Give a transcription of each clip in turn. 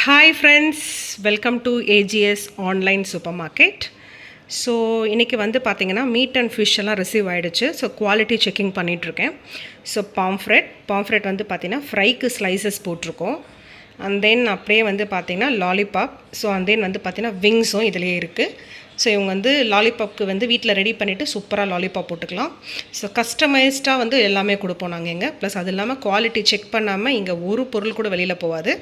Hi friends, welcome to AGS online super market. So இன்றைக்கி வந்து பார்த்திங்கன்னா மீட் அண்ட் ஃபிஷ் எல்லாம் ரிசீவ் ஆகிடுச்சு. ஸோ குவாலிட்டி செக்கிங் பண்ணிகிட்ருக்கேன். ஸோ பாம்ஃப்ரெட் வந்து பார்த்திங்கன்னா ஃப்ரைக்கு ஸ்லைசஸ் போட்டிருக்கோம். அண்ட் தென் அப்படியே வந்து பார்த்திங்கன்னா லாலிபாப். ஸோ அண்ட் தென் வந்து பார்த்திங்கன்னா விங்ஸும் இதிலே இருக்குது. ஸோ இவங்க வந்து லாலிபாப்க்கு வந்து வீட்டில் ரெடி பண்ணிவிட்டு சூப்பராக லாலிபாப் போட்டுக்கலாம். ஸோ கஸ்டமைஸ்டாக வந்து எல்லாமே கொடுப்போம் நாங்கள் இங்கே. ப்ளஸ் அது இல்லாமல் குவாலிட்டி செக் பண்ணாமல் இங்கே ஒரு பொருள் கூட வெளியில் போகாது.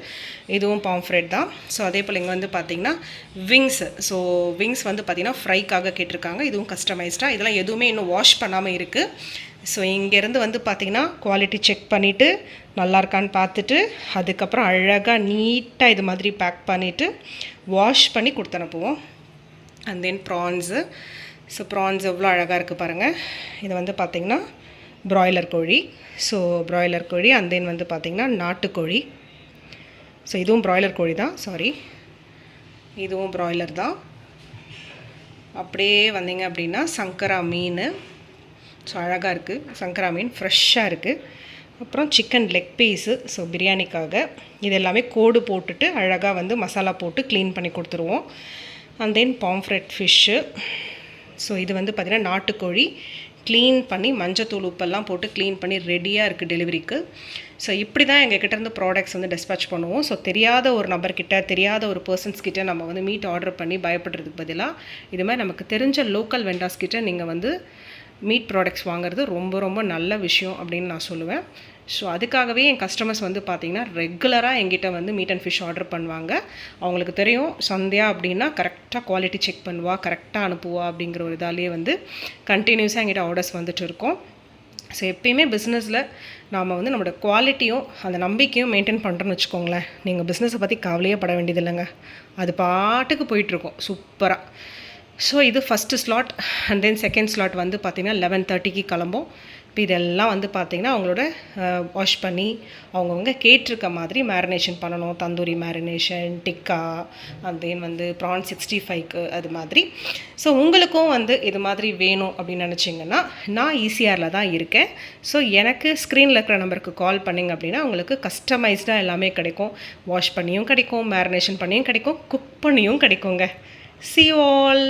இதுவும் பாம்ஃப்ரெட் தான். ஸோ அதே போல் இங்கே வந்து பார்த்திங்கன்னா விங்ஸ் வந்து பார்த்திங்கன்னா ஃப்ரைக்காக கேட்டிருக்காங்க. இதுவும் கஸ்டமைஸ்டாக. இதெல்லாம் எதுவுமே இன்னும் வாஷ் பண்ணாமல் இருக்குது. ஸோ இங்கேருந்து வந்து பார்த்திங்கன்னா குவாலிட்டி செக் பண்ணிவிட்டு நல்லா இருக்கான்னு பார்த்துட்டு அதுக்கப்புறம் அழகாக நீட்டாக இது மாதிரி பேக் பண்ணிவிட்டு வாஷ் பண்ணி கொடுத்து அனுப்புவோம். And then prawns. So prawns எவ்வளோ அழகாக இருக்குது பாருங்கள். இது வந்து பார்த்திங்கன்னா ப்ராய்லர் கோழி. ஸோ ப்ராய்லர் கோழி. அண்ட் தென் வந்து பார்த்திங்கன்னா நாட்டுக்கோழி. ஸோ இதுவும் ப்ராய்லர் கோழி தான், சாரி, இதுவும் ப்ராய்லர் தான். அப்படியே வந்தீங்க அப்படின்னா சங்கரா மீன். ஸோ அழகாக இருக்குது சங்கரா மீன், ஃப்ரெஷ்ஷாக இருக்குது. அப்புறம் சிக்கன் லெக் பீஸு. ஸோ பிரியாணிக்காக இது எல்லாமே கோடு போட்டுட்டு அழகாக வந்து மசாலா போட்டு க்ளீன் பண்ணி கொடுத்துருவோம். And then pomfret fish. So இது வந்து பார்த்திங்கன்னா நாட்டுக்கோழி க்ளீன் பண்ணி மஞ்சத்தூள் உப்பெல்லாம் போட்டு க்ளீன் பண்ணி ரெடியாக இருக்குது டெலிவரிக்கு. ஸோ இப்படி தான் எங்கள் கிட்டேருந்து ப்ராடக்ட்ஸ் வந்து டிஸ்பேச் பண்ணுவோம். ஸோ தெரியாத ஒரு நபர்கிட்ட, தெரியாத ஒரு பர்சன்ஸ்கிட்ட நம்ம வந்து மீட் ஆர்டர் பண்ணி பயப்படுறதுக்கு பதிலாக இது மாதிரி நமக்கு தெரிஞ்ச லோக்கல் வெண்டார்ஸ்கிட்ட நீங்கள் வந்து மீட் ப்ராடக்ட்ஸ் வாங்குறது ரொம்ப ரொம்ப நல்ல விஷயம் அப்படின்னு நான் சொல்லுவேன். ஸோ அதுக்காகவே என் கஸ்டமர்ஸ் வந்து பார்த்திங்கன்னா ரெகுலராக எங்கிட்ட வந்து மீட் அண்ட் ஃபிஷ் ஆர்டர் பண்ணுவாங்க. அவங்களுக்கு தெரியும் சந்தியா அப்படின்னா கரெக்டாக குவாலிட்டி செக் பண்ணுவா, கரெக்டாக அனுப்புவா அப்படிங்கிற ஒரு இதாலேயே வந்து கண்டினியூஸாக எங்கிட்ட ஆர்டர்ஸ் வந்துட்டு இருக்கோம். ஸோ எப்பயுமே பிஸ்னஸில் நாம் வந்து நம்மளோட குவாலிட்டியும் அந்த நம்பிக்கையும் மெயின்டைன் பண்ணுறோன்னு வச்சுக்கோங்களேன், நீங்கள் பிஸ்னஸை பற்றி கவலையே பட வேண்டியது இல்லைங்க. அது பாட்டுக்கு போயிட்டுருக்கோம் சூப்பராக. ஸோ இது first slot. And then second slot வந்து பார்த்திங்கன்னா 11:30க்கு கிளம்போம். இப்போ இதெல்லாம் வந்து பார்த்திங்கன்னா அவங்களோட வாஷ் பண்ணி அவங்கவுங்க கேட்டிருக்க மாதிரி மேரினேஷன் பண்ணணும். Tandoori marination, tikka, and then வந்து ப்ரான் 65க்கு அது மாதிரி. ஸோ உங்களுக்கும் வந்து இது மாதிரி வேணும் அப்படின்னு நினச்சிங்கன்னா நான் ஈசிஆரில் தான் இருக்கேன். ஸோ எனக்கு ஸ்க்ரீனில் இருக்கிற நம்பருக்கு கால் பண்ணிங்க அப்படின்னா உங்களுக்கு கஸ்டமைஸ்டாக எல்லாமே கிடைக்கும். வாஷ் பண்ணியும் கிடைக்கும், மேரினேஷன் பண்ணியும் கிடைக்கும், குக் பண்ணியும் கிடைக்குங்க. See you all.